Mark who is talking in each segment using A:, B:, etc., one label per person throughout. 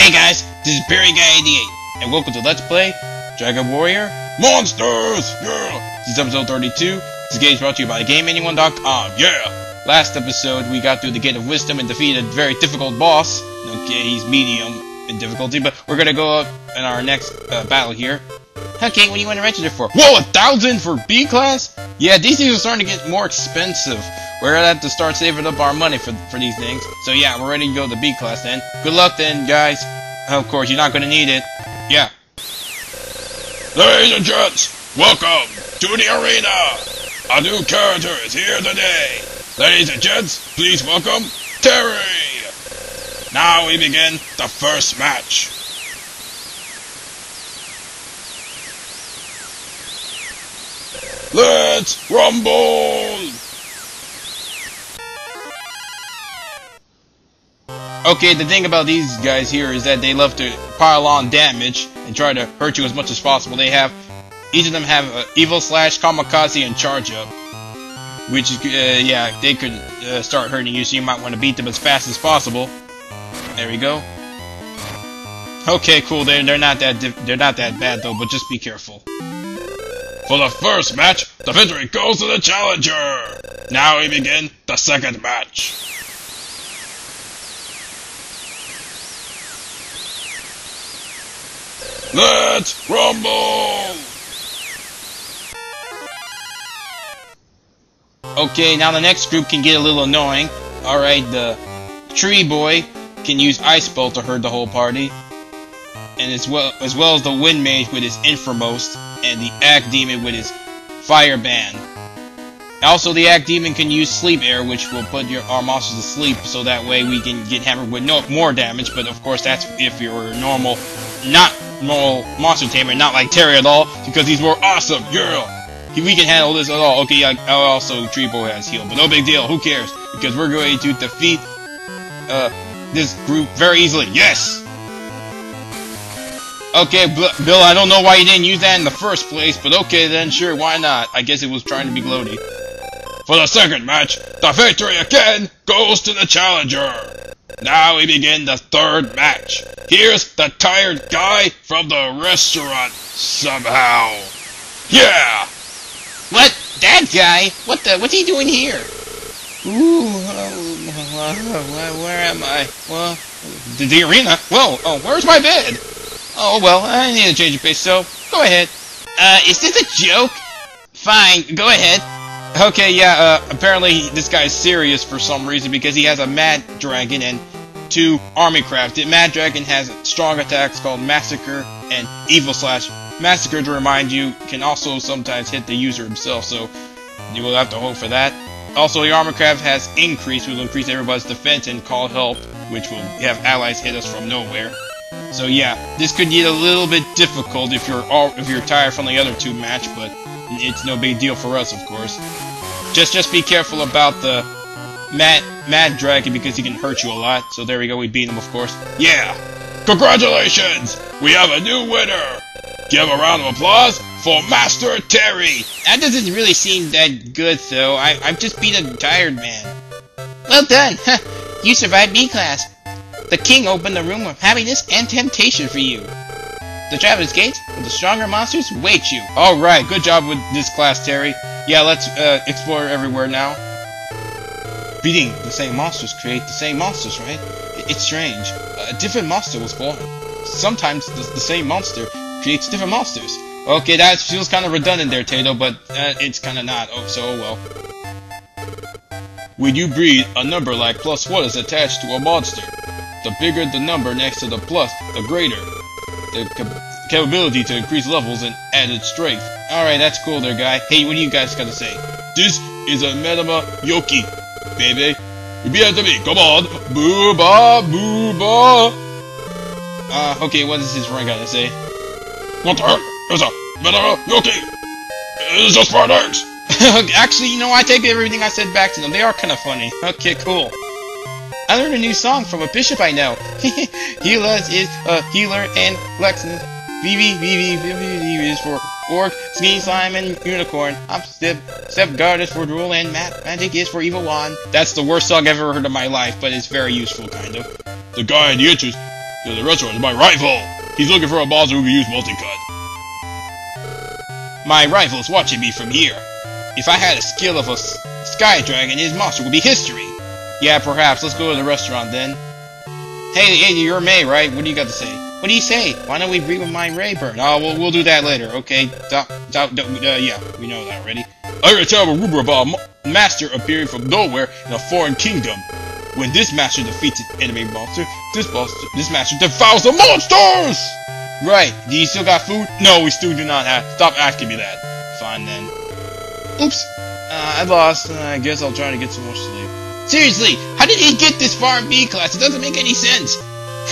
A: Hey guys, this is Barry Guy 88, and welcome to Let's Play Dragon Warrior Monsters! Yeah! This is episode 32. This game is brought to you by GameAnyone.com. Yeah! Last episode, we got through the Gate of Wisdom and defeated a very difficult boss. Okay, he's medium in difficulty, but we're gonna go up in our next battle here. Okay, what do you want to register for? Whoa, 1,000 for B class? Yeah, these things are starting to get more expensive. We're gonna have to start saving up our money for these things. So yeah, we're ready to go to B class then. Good luck then, guys. Of course, you're not gonna need it. Yeah.
B: Ladies and gents, welcome to the arena. A new character is here today. Ladies and gents, please welcome Terry. Now we begin the first match. Let's rumble!
A: Okay, the thing about these guys here is that they love to pile on damage and try to hurt you as much as possible. Each of them have Evil Slash, Kamikaze, and Charge Up. Which, yeah, they could start hurting you, so you might want to beat them as fast as possible. There we go. Okay, cool. They're not that bad though, but just be careful.
B: For the first match, the victory goes to the challenger. Now we begin the second match. Let's rumble!
A: Okay, now the next group can get a little annoying. Alright, the Tree Boy can use Ice Bolt to hurt the whole party. And as well as the Wind Mage with his Inframost, and the Act Demon with his Fire Band. Also, the Act Demon can use Sleep Air, which will put our monsters to sleep, so that way we can get hammered with more damage, but of course that's if you're normal monster tamer, not like Terry at all, because he's more awesome, yeah! We can handle this at all. Okay, yeah, also Tree Boy has heal, but no big deal, who cares? Because we're going to defeat this group very easily, yes! Okay, Bill, I don't know why you didn't use that in the first place, but okay then, sure, why not? I guess it was trying to be gloaty.
B: For the second match, the victory again goes to the challenger. Now we begin the third match. Here's the tired guy from the restaurant, somehow. Yeah!
A: What? That guy? What's he doing here? Ooh, where am I? Well, the arena? Whoa, oh, where's my bed? Oh, well, I need to change of pace, so go ahead. Is this a joke? Fine, go ahead. Okay, yeah, apparently this guy's serious for some reason because he has a Mad Dragon and 2 Army Craft. The Mad Dragon has strong attacks called Massacre and Evil Slash. Massacre, to remind you, can also sometimes hit the user himself, so you will have to hope for that. Also, the Armor Craft has Increase, which will increase everybody's defense, and Call Help, which will have allies hit us from nowhere. So yeah, this could get a little bit difficult if you're tired from the other 2 match, but it's no big deal for us, of course. Just be careful about the Mad Dragon because he can hurt you a lot. So there we go, we beat him, of course.
B: Yeah! Congratulations! We have a new winner! Give a round of applause for Master Terry!
A: That doesn't really seem that good, though. I've just beat a tired man. Well done! You survived B class. The king opened the room of happiness and temptation for you. The Traveler's Gates with the stronger monsters wait you. Alright, good job with this class, Terry. Yeah, let's explore everywhere now. Beating the same monsters create the same monsters, right? It's strange. A different monster was born. Sometimes the same monster creates different monsters. Okay, that feels kind of redundant there, Tato, but it's kind of not. Oh, so well.
B: When you breed, a number like +1 is attached to a monster. The bigger the number next to the plus, the greater the capability to increase levels and added strength.
A: Alright, that's cool there, guy. Hey, what do you guys gotta say?
B: This is a Medama Yoki, baby. Repeat after me, come on. Booba, booba.
A: Okay, what does his friend gotta say?
B: What the heck is a Medama Yoki? It's just Spartans.
A: Actually, you know, I take everything I said back to them. They are kind of funny. Okay, cool. I learned a new song from a bishop I know. Healers is a healer and Lexus. VV is for Orc, Sneeze, Slime, and Unicorn. Step Guard is for Drool, and Magic is for Evil Wand. That's the worst song I've ever heard in my life, but it's very useful, kind of.
B: The guy in the entrance to the restaurant is my rival. He's looking for a monster who can use multi-cut.
A: My rival's watching me from here. If I had a skill of a sky dragon, his monster would be history. Yeah, perhaps. Let's go to the restaurant then. Hey, you're May, right? What do you got to say? What do you say? Why don't we breed with my Rayburn? Oh, we'll do that later, okay? Yeah, we know that already.
B: I gotta tell a rumor about a master appearing from nowhere in a foreign kingdom. When this master defeats an enemy monster, this master devours the monsters!
A: Right. Do you still got food?
B: No, we still do not have. Stop asking me that.
A: Fine then. Oops. I lost. I guess I'll try to get some more sleep. Seriously, how did he get this far in B class? It doesn't make any sense.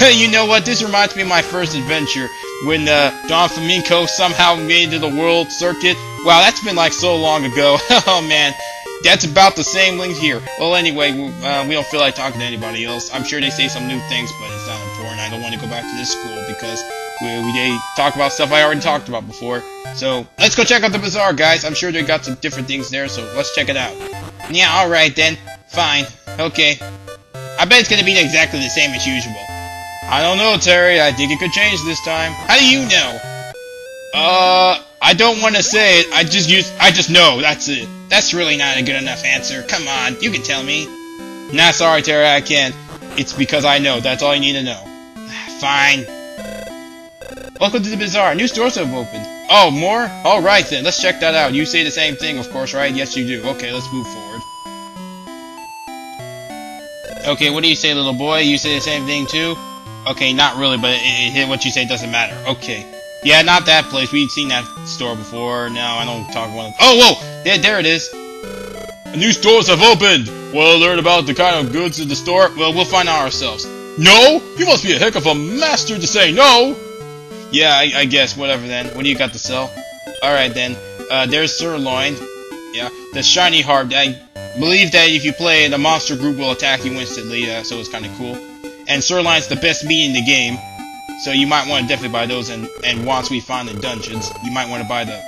A: You know what? This reminds me of my first adventure when Don Flamenco somehow made it to the world circuit. Wow, that's been like so long ago. Oh man, that's about the same length here. Well, anyway, we don't feel like talking to anybody else. I'm sure they say some new things, but it's not important. I don't want to go back to this school because they talk about stuff I already talked about before. So let's go check out the bazaar, guys. I'm sure they got some different things there, so let's check it out. Yeah, all right then. Fine. Okay. I bet it's gonna be exactly the same as usual. I don't know, Terry. I think it could change this time. How do you know? I don't want to say it. I just know. That's it. That's really not a good enough answer. Come on, you can tell me. Nah, sorry, Terry. I can't. It's because I know. That's all you need to know. Fine. Welcome to the bazaar. New stores have opened. Oh, more? Alright then. Let's check that out. You say the same thing, of course, right? Yes, you do. Okay, let's move forward. Okay, what do you say, little boy? You say the same thing too? Okay, not really, but what you say doesn't matter. Okay. Yeah, not that place. We've seen that store before. No, I don't talk about it. Oh, whoa! There it is.
B: New stores have opened! Want to learn about the kind of goods in the store?
A: Well, we'll find out ourselves.
B: No? You must be a heck of a master to say no!
A: Yeah, I guess. Whatever then. What do you got to sell? Alright then. There's sirloin. Yeah. The shiny harp. I believe that if you play it, the monster group will attack you instantly, so it's kind of cool. And sirloin's the best meat in the game. So you might want to definitely buy those, and once we find the dungeons, you might want to buy the,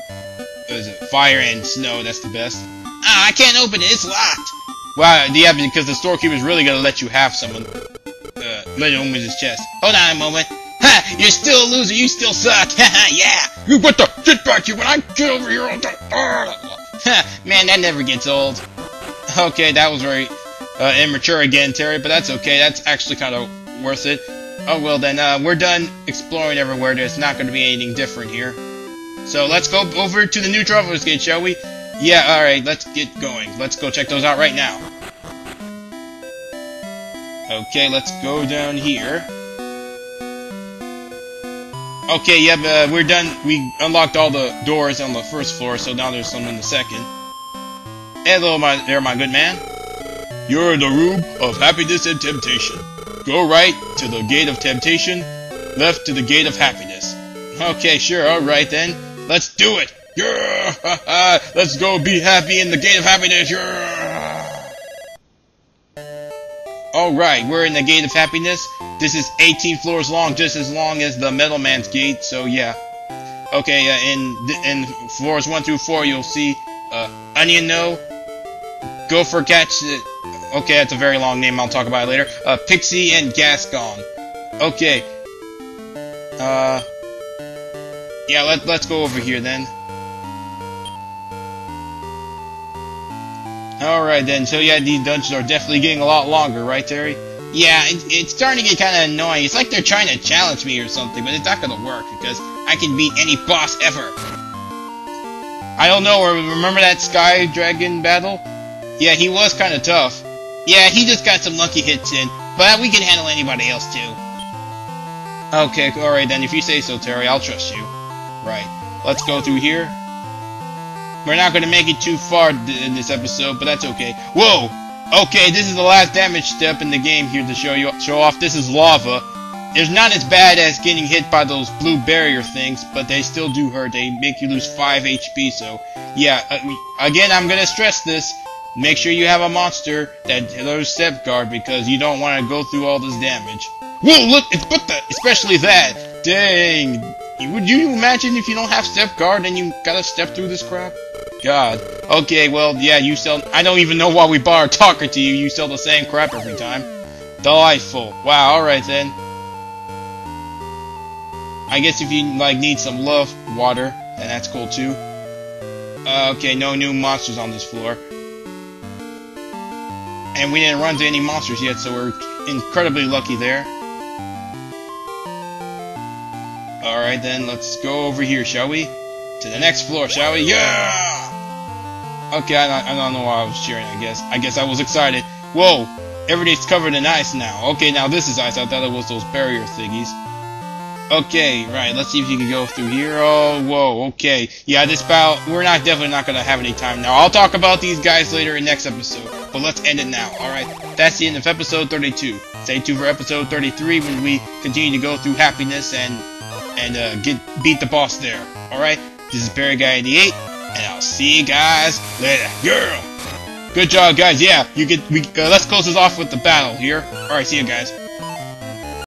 A: what is it, fire and snow, that's the best. Ah, I can't open it, it's locked! Wow, yeah, because the storekeeper's really gonna let you have someone. Let him open his chest. Hold on a moment. Ha! You're still a loser, you still suck! Haha, yeah!
B: You get the shit back here when I get over here on the...
A: Ha! Man, that never gets old. Okay, that was very immature again, Terry, but that's okay, that's actually kind of worth it. Oh well then, we're done exploring everywhere. There's not going to be anything different here. So let's go over to the new Traveler's Gate, shall we? Yeah, alright, let's get going. Let's go check those out right now. Okay, let's go down here. Okay, yeah, we're done. We unlocked all the doors on the first floor, so now there's some in the second. Hello, my good man.
B: You're in the room of happiness and temptation. Go right to the gate of temptation, left to the gate of happiness.
A: Okay, sure, alright then. Let's do it!
B: Yeah! Let's go be happy in the gate of happiness! Yeah!
A: Alright, we're in the gate of happiness. This is 18 floors long, just as long as the Metal Man's gate, so yeah. Okay, in floors 1 through 4 you'll see, Onion No, Gopher Catch... Okay, that's a very long name, I'll talk about it later. Pixie and Gascon. Okay. Yeah, let's go over here then. Alright then, so yeah, these dungeons are definitely getting a lot longer, right, Terry? Yeah, it's starting to get kind of annoying. It's like they're trying to challenge me or something, but it's not gonna work, because I can beat any boss ever. I don't know, remember that Sky Dragon battle? Yeah, he was kind of tough. Yeah, he just got some lucky hits in, but we can handle anybody else too. Okay, alright then, if you say so, Terry, I'll trust you. Right, let's go through here. We're not going to make it too far in this episode, but that's okay. Whoa! Okay, this is the last damage step in the game here to show off. This is lava. It's not as bad as getting hit by those blue barrier things, but they still do hurt. They make you lose 5 HP, so yeah. Again, I'm going to stress this. Make sure you have a monster that throws Step Guard, because you don't want to go through all this damage. Whoa, look, especially that. Dang. Would you imagine if you don't have Step Guard and you gotta step through this crap? God. Okay, well, yeah, you sell... I don't even know why we bother talking to you. You sell the same crap every time. Delightful. Wow, alright then. I guess if you like need some love water, then that's cool too. Okay, no new monsters on this floor. And we didn't run to any monsters yet, so we're incredibly lucky there. Alright then, let's go over here, shall we? To the next floor, shall we? Yeah! Okay, I don't know why I was cheering, I guess. I guess I was excited. Whoa! Everything's covered in ice now. Okay, now this is ice. I thought it was those barrier thingies. Okay, right, let's see if you can go through here. Oh, whoa, okay. Yeah, this battle, we're definitely not gonna have any time now. I'll talk about these guys later in next episode, but let's end it now, alright? That's the end of episode 32. Stay tuned for episode 33 when we continue to go through happiness and beat the boss there, alright? This is ParryGuy88, and I'll see you guys later. Yeah! Good job, guys, yeah, let's close this off with the battle here. Alright, see you guys.